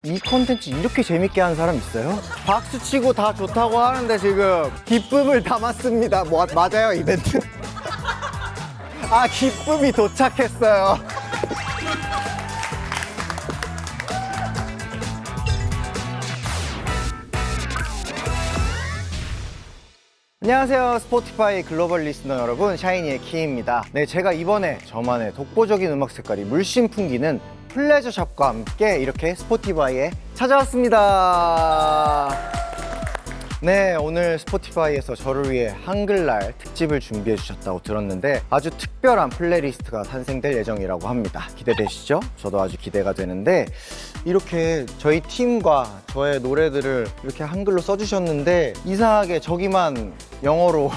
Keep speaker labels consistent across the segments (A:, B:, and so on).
A: 이 콘텐츠 이렇게 재밌게 하는 사람 있어요? 박수 치고 다 좋다고 하는데 지금 기쁨을 담았습니다. 맞아요, 이벤트? 아, 기쁨이 도착했어요. 안녕하세요, 스포티파이 글로벌 리스너 여러분, 샤이니의 키입니다. 네, 제가 이번에 저만의 독보적인 음악 색깔이 물씬 풍기는 플레저샵과 함께 이렇게 스포티파이에 찾아왔습니다. 네, 오늘 스포티파이에서 저를 위해 한글날 특집을 준비해 주셨다고 들었는데 아주 특별한 플레이리스트가 탄생될 예정이라고 합니다. 기대되시죠? 저도 아주 기대가 되는데 이렇게 저희 팀과 저의 노래들을 이렇게 한글로 써주셨는데 이상하게 저기만 영어로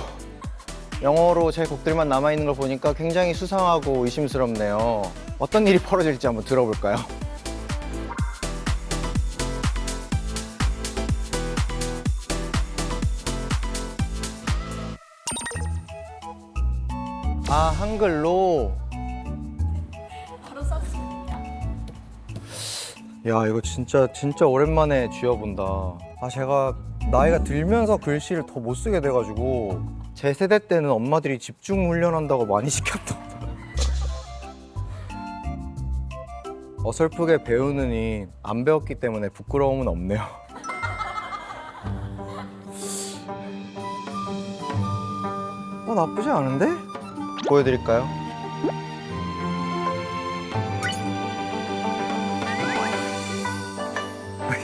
A: 제 곡들만 남아있는 걸 보니까 굉장히 수상하고 의심스럽네요. 어떤 일이 벌어질지 한번 들어볼까요? 아, 한글로?
B: 바로 썼습니다.
A: 야, 이거 진짜 오랜만에 쥐어본다. 아, 제가 나이가 들면서 글씨를 더 못 쓰게 돼가지고 제 세대 때는 엄마들이 집중 훈련한다고 많이 시켰던 어설프게 배우느니 안 배웠기 때문에 부끄러움은 없네요. 나쁘지 않은데? 보여드릴까요?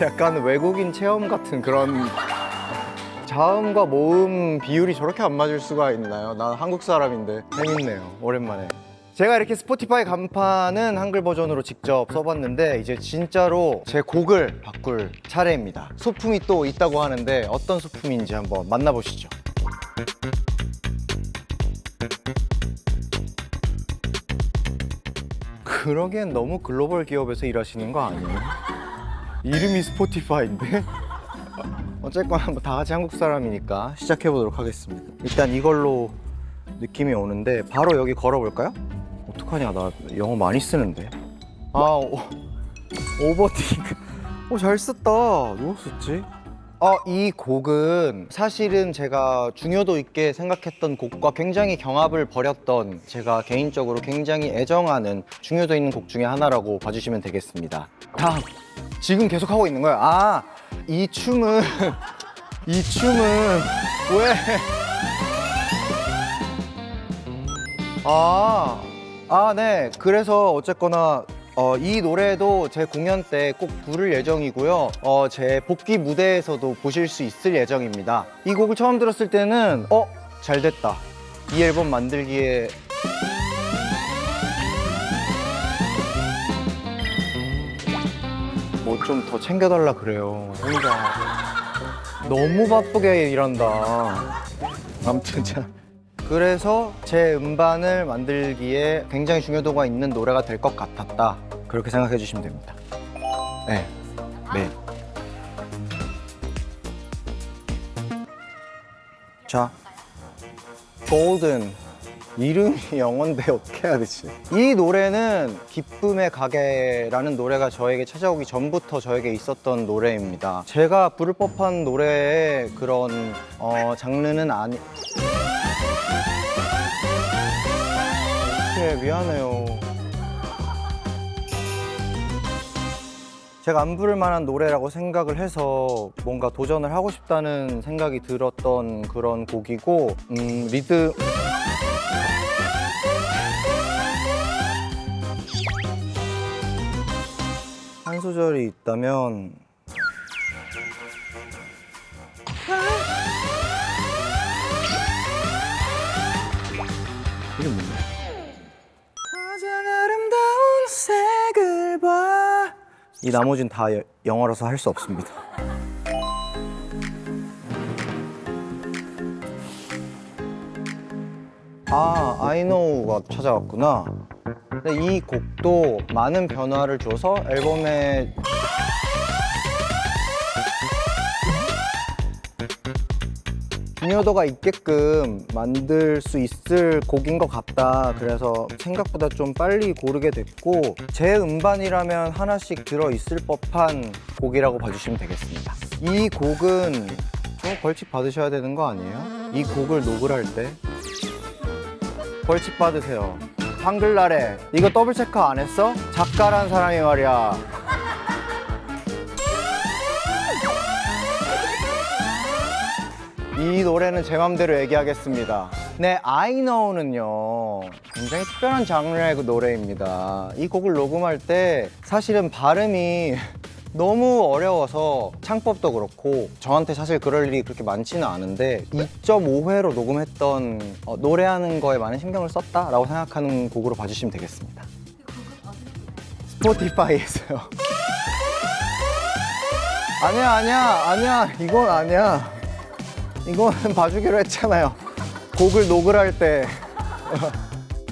A: 약간 외국인 체험 같은 그런 자음과 모음 비율이 저렇게 안 맞을 수가 있나요? 난 한국 사람인데 재밌네요. 오랜만에. 제가 이렇게 스포티파이 간판은 한글 버전으로 직접 써봤는데 이제 진짜로 제 곡을 바꿀 차례입니다. 소품이 또 있다고 하는데 어떤 소품인지 한번 만나보시죠. 그러기엔 너무 글로벌 기업에서 일하시는 거 아니에요? 이름이 스포티파이인데? 어쨌거나 한번 다 같이 한국 사람이니까 시작해보도록 하겠습니다. 일단 이걸로 느낌이 오는데 바로 여기 걸어볼까요? 어떡하냐, 나 영어 많이 쓰는데. 아, 오버딩크. 잘 썼다. 누가 썼지? 이 곡은 사실은 제가 중요도 있게 생각했던 곡과 굉장히 경합을 벌였던 제가 개인적으로 굉장히 애정하는 중요도 있는 곡 중에 하나라고 봐주시면 되겠습니다. 다음! 지금 계속 하고 있는 거예요. 아, 이 춤은 왜? 네. 그래서 어쨌거나 이 노래도 제 공연 때 꼭 부를 예정이고요. 제 복귀 무대에서도 보실 수 있을 예정입니다. 이 곡을 처음 들었을 때는 잘 됐다. 이 앨범 만들기에 뭐 좀 더 챙겨달라 그래요. 혼자 너무 바쁘게 일한다. 아무튼 그래서 제 음반을 만들기에 굉장히 중요도가 있는 노래가 될 것 같았다. 그렇게 생각해 주시면 됩니다. 네. 자, 골든. 이름이 영어인데 어떻게 해야 되지? 이 노래는 기쁨의 가게라는 노래가 저에게 찾아오기 전부터 저에게 있었던 노래입니다. 제가 부를 법한 노래의 그런 장르는 아니... 미안해요. 제가 안 부를 만한 노래라고 생각을 해서 뭔가 도전을 하고 싶다는 생각이 들었던 그런 곡이고 리드... 한 소절이 있다면 이게 뭔데? 가장 아름다운 색을 봐. 이 나머지는 다 영어라서 할 수 없습니다. I know가 찾아왔구나. 근데 이 곡도 많은 변화를 줘서 앨범에 중요도가 있게끔 만들 수 있을 곡인 것 같다. 그래서 생각보다 좀 빨리 고르게 됐고 제 음반이라면 하나씩 들어있을 법한 곡이라고 봐주시면 되겠습니다. 이 곡은 벌칙 받으셔야 되는 거 아니에요? 이 곡을 녹을 할 때 벌칙 받으세요. 한글날에 이거 더블 체크 안 했어? 작가란 사람이 말이야. 이 노래는 제 맘대로 얘기하겠습니다. 네, I Know는요 굉장히 특별한 장르의 그 노래입니다. 이 곡을 녹음할 때 사실은 발음이 너무 어려워서 창법도 그렇고 저한테 사실 그럴 일이 그렇게 많지는 않은데 2.5회로 녹음했던 노래하는 거에 많은 신경을 썼다라고 생각하는 곡으로 봐주시면 되겠습니다. 스포티파이에서요. 아니야 이건 아니야. 이거는 봐주기로 했잖아요. 곡을 녹을 할 때.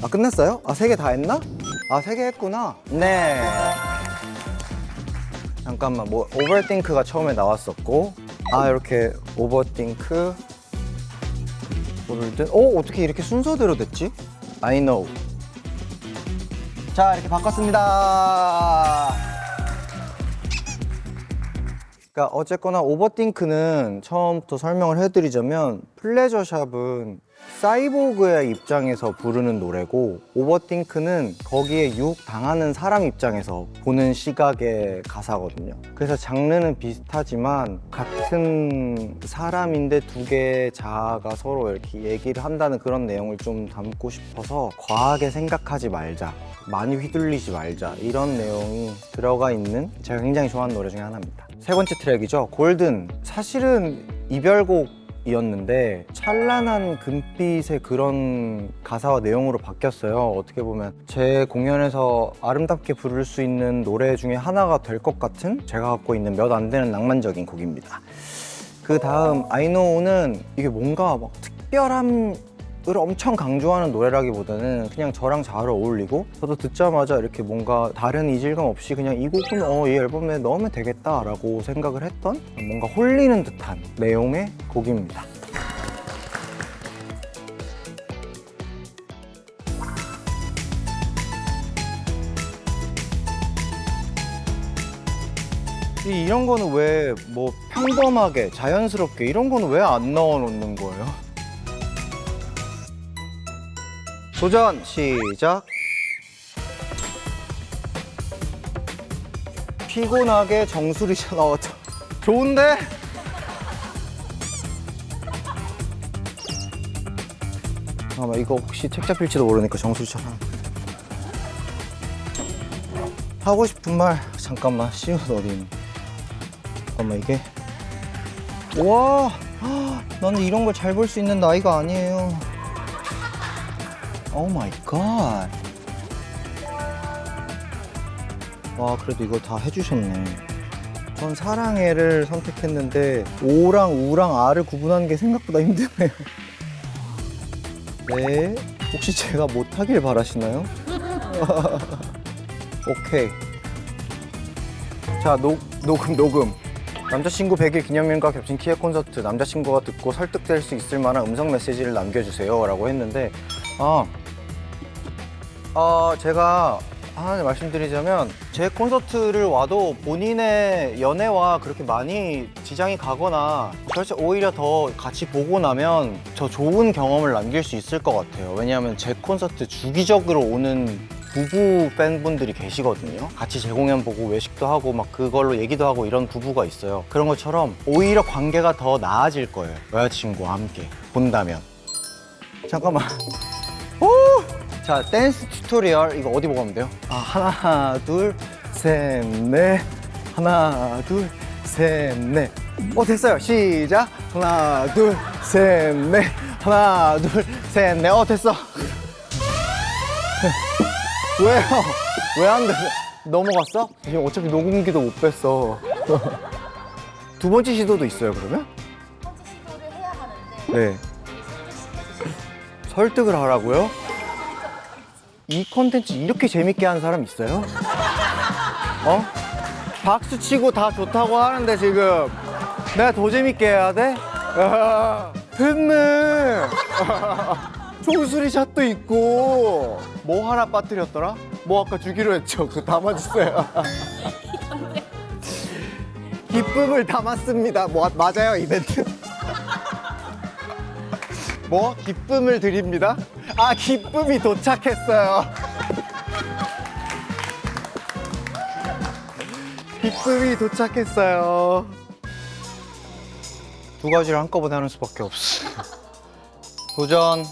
A: 아, 끝냈어요? 아, 3개 다 했나? 아, 3개 했구나. 네. 잠깐만, 뭐 오버띵크가 처음에 나왔었고, 아, 이렇게 오버띵크, 골든. 어떻게 이렇게 순서대로 됐지? I know. 자, 이렇게 바꿨습니다. 그러니까 어쨌거나 오버띵크는 처음부터 설명을 해드리자면 플레저샵은 사이보그의 입장에서 부르는 노래고 오버띵크는 거기에 유혹당하는 사람 입장에서 보는 시각의 가사거든요. 그래서 장르는 비슷하지만 같은 사람인데 두 개의 자아가 서로 이렇게 얘기를 한다는 그런 내용을 좀 담고 싶어서 과하게 생각하지 말자, 많이 휘둘리지 말자 이런 내용이 들어가 있는 제가 굉장히 좋아하는 노래 중에 하나입니다. 세 번째 트랙이죠. 골든. 사실은 이별곡이었는데 찬란한 금빛의 그런 가사와 내용으로 바뀌었어요. 어떻게 보면 제 공연에서 아름답게 부를 수 있는 노래 중에 하나가 될 것 같은 제가 갖고 있는 몇 안 되는 낭만적인 곡입니다. 그 다음 I Know는 이게 뭔가 막 특별함 을 엄청 강조하는 노래라기보다는 그냥 저랑 잘 어울리고 저도 듣자마자 이렇게 뭔가 다른 이질감 없이 그냥 이 곡은 이 앨범에 넣으면 되겠다라고 생각을 했던 뭔가 홀리는 듯한 내용의 곡입니다. 이런 거는 왜 뭐 평범하게 자연스럽게 이런 거는 왜 안 넣어 놓는 거예요? 도전 시작. 피곤하게 정수리차 나왔죠. 좋은데? 잠깐만, 이거 혹시 책 잡힐지도 모르니까 정수리차 하고 싶은 말. 잠깐만, 시옷 어디 있니? 잠깐만, 이게 와, 나는 이런 걸 잘 볼 수 있는 나이가 아니에요. 오 마이 갓. 와, 그래도 이거 다 해주셨네. 전 사랑해를 선택했는데 오랑 우랑 아를 구분하는 게 생각보다 힘드네요. 네, 혹시 제가 못하길 바라시나요? 오케이. 자, 녹음. 남자친구 100일 기념일과 겹친 키의 콘서트. 남자친구가 듣고 설득될 수 있을 만한 음성 메시지를 남겨주세요 라고 했는데 제가 하나 말씀드리자면 제 콘서트를 와도 본인의 연애와 그렇게 많이 지장이 가거나 오히려 더 같이 보고 나면 더 좋은 경험을 남길 수 있을 것 같아요. 왜냐하면 제 콘서트 주기적으로 오는 부부 팬분들이 계시거든요. 같이 제 공연 보고 외식도 하고 막 그걸로 얘기도 하고 이런 부부가 있어요. 그런 것처럼 오히려 관계가 더 나아질 거예요. 여자친구와 함께 본다면. 잠깐만. 오! 자, 댄스 튜토리얼 이거 어디 보고 하면 돼요? 하나, 둘, 셋, 넷. 하나, 둘, 셋, 넷. 됐어요. 시작. 하나, 둘, 셋, 넷. 하나, 둘, 셋, 넷. 됐어. 왜요? 왜 안 돼? 넘어갔어? 지금 어차피 녹음기도 못 뺐어. 두 번째 시도도 있어요, 그러면?
B: 첫 번째 시도를 해야 하는데
A: 네. 설득을 하라고요? 이 콘텐츠 이렇게 재밌게 하는 사람 있어요? 박수 치고 다 좋다고 하는데 지금 내가 더 재밌게 해야 돼? 됐네. 종수리 샷도 있고. 뭐 하나 빠뜨렸더라? 뭐 아까 주기로 했죠. 그거 담아주세요. 기쁨을 담았습니다. 뭐 맞아요, 이벤트? 뭐? 기쁨을 드립니다? 아, 기쁨이 도착했어요. 기쁨이 도착했어요. 두 가지를 한꺼번에 하는 수밖에 없어. 도전.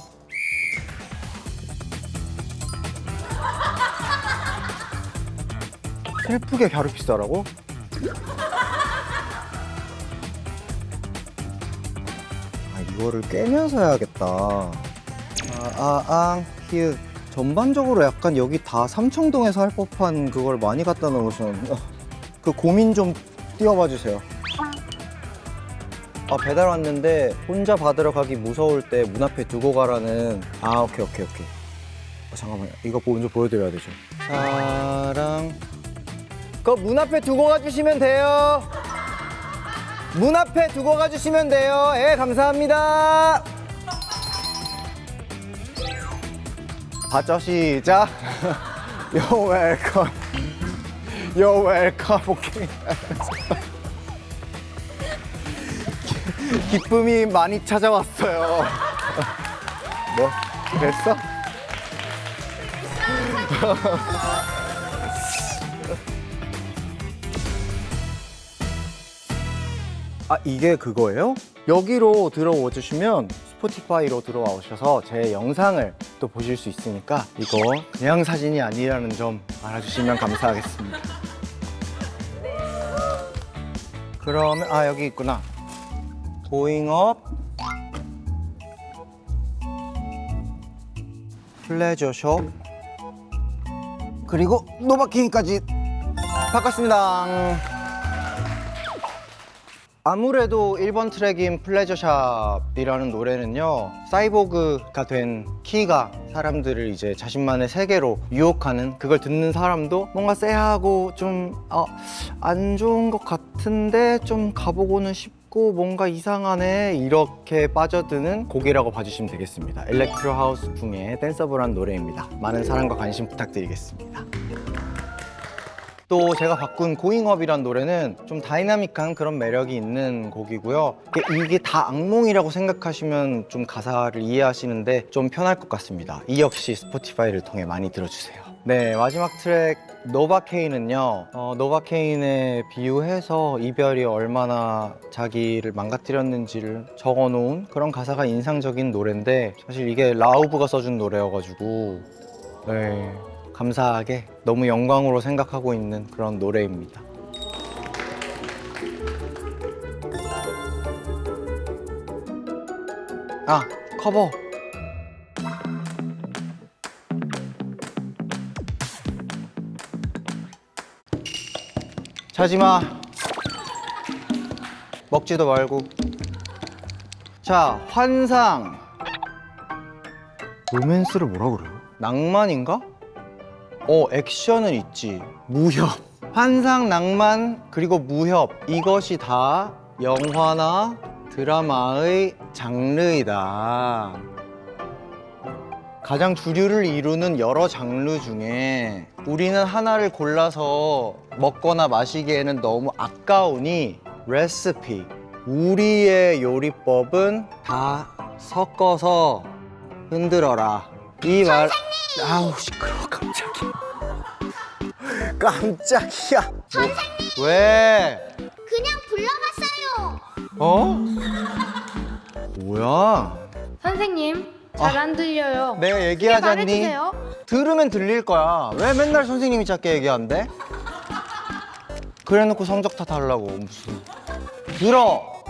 A: 슬프게 갸루피스라고? 아, 이거를 깨면서 해야겠다. 히읗. 전반적으로 약간 여기 다 삼청동에서 할 법한 그걸 많이 갖다 놓으셨는데 그 고민 좀 띄워봐 주세요. 아, 배달 왔는데 혼자 받으러 가기 무서울 때 문 앞에 두고 가라는. 아, 오케이. 잠깐만요. 이거 먼저 보여드려야 되죠. 사랑. 그거 문 앞에 두고 가주시면 돼요. 문 앞에 두고 가주시면 돼요. 예, 감사합니다. 봤죠? 시작. You're welcome. You're welcome. 오케이. 기쁨이 많이 찾아왔어요. 뭐? 됐어? 아, 이게 그거예요? 여기로 들어와 주시면 스포티파이로 들어오셔서 제 영상을 또 보실 수 있으니까 이거 그냥 사진이 아니라는 점 알아주시면 감사하겠습니다. 그러면 여기 있구나. Going up, 플레저 숍, 그리고 노바킹까지 바꿨습니다. 아무래도 1번 트랙인 플레저샵이라는 노래는요, 사이보그가 된 키가 사람들을 이제 자신만의 세계로 유혹하는, 그걸 듣는 사람도 뭔가 쎄하고 좀 안 좋은 것 같은데 좀 가보고는 싶고 뭔가 이상하네, 이렇게 빠져드는 곡이라고 봐주시면 되겠습니다. 일렉트로 하우스 풍의 댄서블한 노래입니다. 많은 사랑과 관심 부탁드리겠습니다. 또 제가 바꾼 고잉업이란 노래는 좀 다이나믹한 그런 매력이 있는 곡이고요. 이게 다 악몽이라고 생각하시면 좀 가사를 이해하시는데 좀 편할 것 같습니다. 이 역시 스포티파이를 통해 많이 들어주세요. 네, 마지막 트랙 노바케인은요, 노바케인에 비유해서 이별이 얼마나 자기를 망가뜨렸는지를 적어놓은 그런 가사가 인상적인 노래인데, 사실 이게 라우브가 써준 노래여가지고 네, 감사하게 너무 영광으로 생각하고 있는 그런 노래입니다. 커버. 자지마. 먹지도 말고. 자, 환상. 로맨스를 뭐라 그래요? 낭만인가? 액션은 있지. 무협. 환상, 낭만, 그리고 무협. 이것이 다 영화나 드라마의 장르이다. 가장 주류를 이루는 여러 장르 중에 우리는 하나를 골라서 먹거나 마시기에는 너무 아까우니 레시피, 우리의 요리법은 다 섞어서 흔들어라. 이 말. 아우, 시끄러워. 깜짝이야.
B: 선생님!
A: 왜?
B: 그냥 불러봤어요.
A: 뭐야?
C: 선생님, 잘 안 들려요.
A: 내가
C: 크게
A: 얘기하자니?
C: 말해주세요.
A: 들으면 들릴 거야. 왜 맨날 선생님이 작게 얘기한대? 그래놓고 성적 탓하려고 무슨.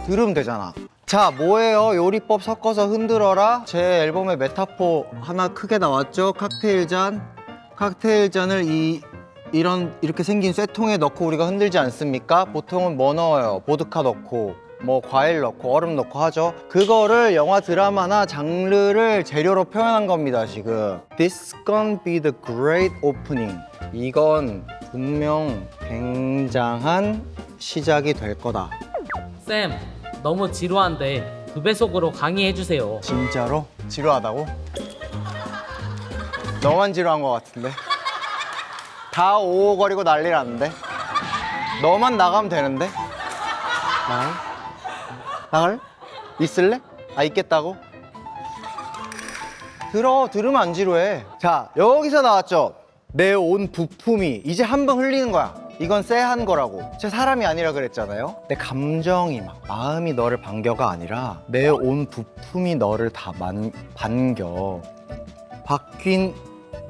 A: 들으면 되잖아. 자, 뭐예요? 요리법 섞어서 흔들어라. 제 앨범에 메타포 하나 크게 나왔죠? 칵테일 잔. 칵테일 잔을 이렇게 생긴 쇠통에 넣고 우리가 흔들지 않습니까? 보통은 뭐 넣어요? 보드카 넣고 뭐 과일 넣고 얼음 넣고 하죠. 그거를 영화 드라마나 장르를 재료로 표현한 겁니다. 지금 This gonna be the great opening. 이건 분명 굉장한 시작이 될 거다.
D: 쌤, 너무 지루한데 2배속으로 강의해주세요.
A: 진짜로? 지루하다고? 너만 지루한 것 같은데? 다 오오거리고 난리 났는데? 너만 나가면 되는데? 나갈? 나갈? 있을래? 아, 있겠다고? 들으면 안 지루해. 자, 여기서 나왔죠? 내 온 부품이 이제 한 번 흘리는 거야. 이건 쎄한 거라고. 제 사람이 아니라 그랬잖아요. 내 감정이 막 마음이 너를 반겨가 아니라 내 온 부품이 너를 다 반겨. 바뀐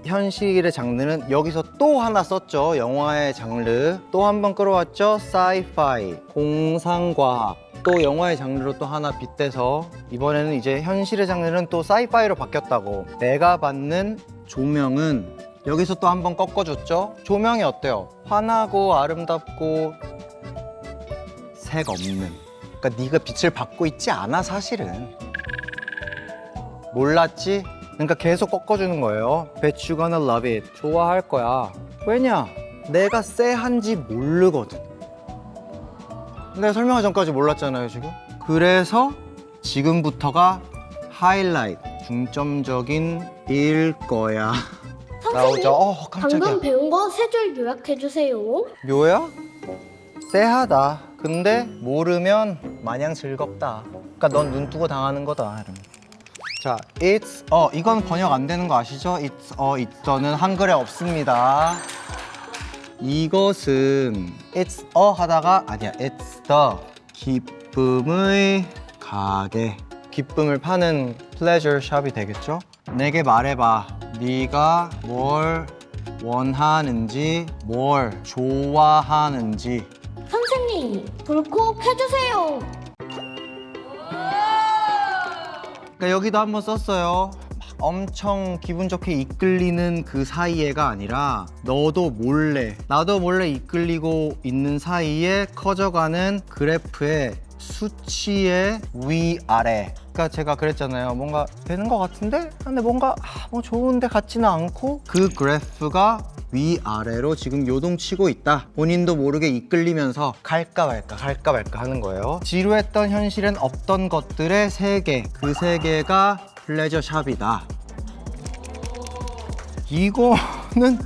A: 현실의 장르는 여기서 또 하나 썼죠. 영화의 장르 또 한 번 끌어왔죠. 사이파이, 공상과학. 또 영화의 장르로 또 하나 빗대서 이번에는 이제 현실의 장르는 또 사이파이로 바뀌었다고. 내가 받는 조명은 여기서 또 한 번 꺾어줬죠. 조명이 어때요? 환하고 아름답고 색 없는. 그러니까 네가 빛을 받고 있지 않아 사실은. 몰랐지? 그러니까 계속 꺾어주는 거예요. Bet you gonna love it. 좋아할 거야. 왜냐? 내가 쎄한지 모르거든. 내가 설명하기 전까지 몰랐잖아요 지금. 그래서 지금부터가 하이라이트, 중점적인 일 거야.
B: 선생님,
A: 나오죠. 깜짝이야.
B: 방금 배운 거 세 줄 요약해주세요.
A: 묘야? 쎄하다. 근데 모르면 마냥 즐겁다. 그러니까 넌 눈 뜨고 당하는 거다. 이러면. 자, it's 이건 번역 안 되는 거 아시죠? it's는 한글에 없습니다. 이것은 it's 하다가 아니야, it's the 기쁨의 가게. 기쁨을 파는 플레저 샵이 되겠죠? 내게 말해봐. 네가 뭘 원하는지, 뭘 좋아하는지.
B: 선생님, 불 꼭 해주세요.
A: 그러니까 여기도 한번 썼어요. 막 엄청 기분 좋게 이끌리는 그 사이에가 아니라 너도 몰래, 나도 몰래 이끌리고 있는 사이에 커져가는 그래프의 수치의 위아래. 그러니까 제가 그랬잖아요. 뭔가 되는 것 같은데? 근데 뭔가 뭐 좋은데 같지는 않고 그 그래프가 위아래로 지금 요동치고 있다. 본인도 모르게 이끌리면서 갈까 말까 하는 거예요. 지루했던 현실엔 없던 것들의 세계, 그 세계가 플레저 샵이다. 이거는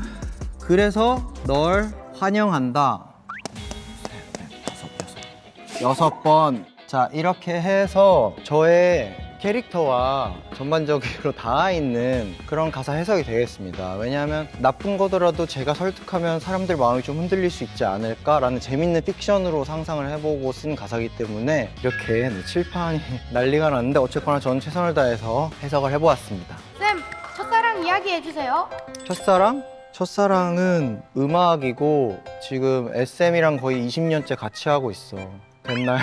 A: 그래서 널 환영한다. 6번. 자, 이렇게 해서 저의 캐릭터와 전반적으로 닿아 있는 그런 가사 해석이 되겠습니다. 왜냐하면 나쁜 거더라도 제가 설득하면 사람들 마음이 좀 흔들릴 수 있지 않을까라는 재밌는 픽션으로 상상을 해보고 쓴 가사이기 때문에 이렇게 칠판이 난리가 났는데 어쨌거나 저는 최선을 다해서 해석을 해보았습니다.
C: 쌤, 첫사랑 이야기 해주세요.
A: 첫사랑? 첫사랑은 음악이고 지금 SM이랑 거의 20년째 같이 하고 있어. 됐나요?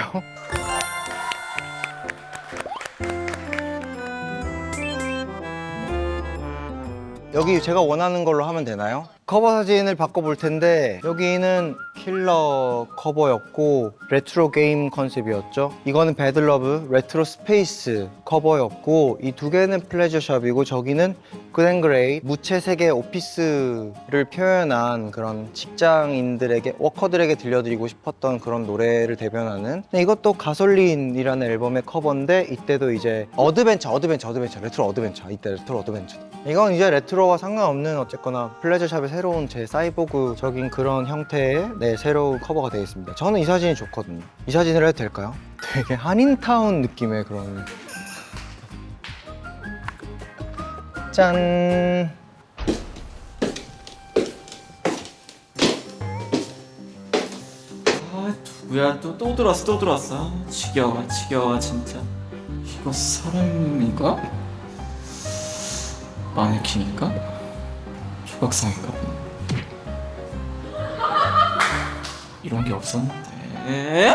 A: 여기 제가 원하는 걸로 하면 되나요? 커버 사진을 바꿔볼 텐데 여기는 킬러 커버였고 레트로 게임 컨셉이었죠. 이거는 배드러브 레트로 스페이스 커버였고 이 두 개는 플레저샵이고 저기는 그랜그레이 무채 세계 오피스를 표현한 그런 직장인들에게 워커들에게 들려드리고 싶었던 그런 노래를 대변하는. 이것도 가솔린이라는 앨범의 커버인데 이때도 이제 어드벤처 레트로 어드벤처. 이때 레트로 어드벤처. 이건 이제 레트로와 상관없는 어쨌거나 플레저샵의 새로운 제 사이보그적인 그런 형태의 새로운 커버가 되겠습니다. 저는 이 사진이 좋거든요. 이 사진을 해도 될까요? 되게 한인타운 느낌의 그런. 짠.
E: 아 누구야 또 들어왔어. 아, 지겨워 진짜. 이거 사람인가? 마네킹인가? 조각상인가? 이런 게 없었는데.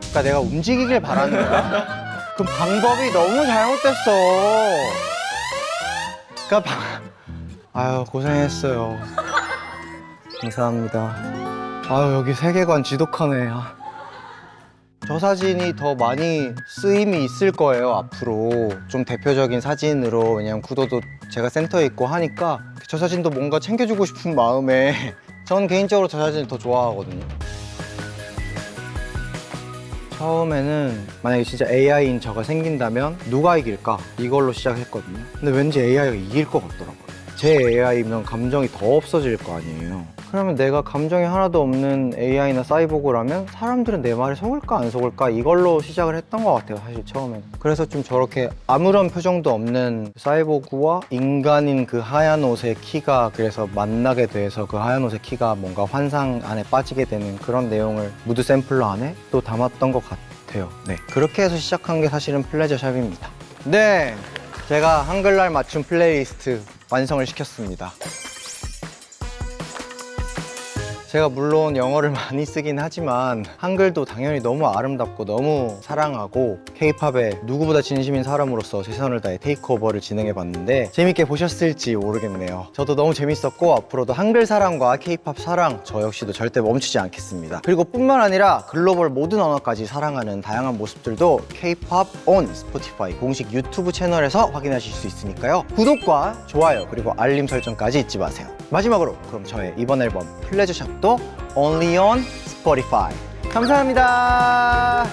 A: 그러니까 내가 움직이길 바라는 거야. 그럼 방법이 너무 잘못됐어. 그러니까 아유 고생했어요. 감사합니다. 아유 여기 세계관 지독하네. 저 사진이 더 많이 쓰임이 있을 거예요 앞으로. 좀 대표적인 사진으로. 왜냐면 구도도 제가 센터에 있고 하니까 저 사진도 뭔가 챙겨주고 싶은 마음에 전 개인적으로 저 사진을 더 좋아하거든요. 처음에는 만약에 진짜 AI인 저가 생긴다면 누가 이길까? 이걸로 시작했거든요. 근데 왠지 AI가 이길 것 같더라고요. 제 AI면 감정이 더 없어질 거 아니에요. 그러면 내가 감정이 하나도 없는 AI나 사이보그라면 사람들은 내 말에 속을까 안 속을까 이걸로 시작을 했던 것 같아요, 사실 처음에는. 그래서 좀 저렇게 아무런 표정도 없는 사이보그와 인간인 그 하얀 옷의 키가 그래서 만나게 돼서 그 하얀 옷의 키가 뭔가 환상 안에 빠지게 되는 그런 내용을 무드 샘플러 안에 또 담았던 것 같아요. 네, 그렇게 해서 시작한 게 사실은 플레저샵입니다. 네, 제가 한글날 맞춤 플레이리스트 완성을 시켰습니다. 제가 물론 영어를 많이 쓰긴 하지만 한글도 당연히 너무 아름답고 너무 사랑하고 K-팝에 누구보다 진심인 사람으로서 최선을 다해 테이크오버를 진행해봤는데 재밌게 보셨을지 모르겠네요. 저도 너무 재밌었고 앞으로도 한글 사랑과 K-팝 사랑 저 역시도 절대 멈추지 않겠습니다. 그리고 뿐만 아니라 글로벌 모든 언어까지 사랑하는 다양한 모습들도 K-팝 on 스포티파이 공식 유튜브 채널에서 확인하실 수 있으니까요. 구독과 좋아요 그리고 알림 설정까지 잊지 마세요. 마지막으로 그럼 저의 이번 앨범 플레저샵도 Only on Spotify. 감사합니다.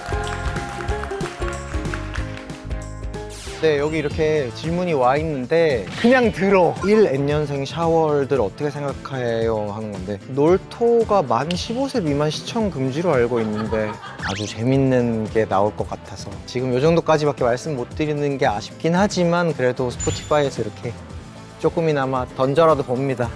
A: 네, 여기 이렇게 질문이 와 있는데 그냥 들어. 1N년생 샤월들 어떻게 생각해요? 하는 건데 놀토가 만 15세 미만 시청 금지로 알고 있는데 아주 재밌는 게 나올 것 같아서 지금 이 정도까지밖에 말씀 못 드리는 게 아쉽긴 하지만 그래도 스포티파이에서 이렇게 조금이나마 던져라도 봅니다.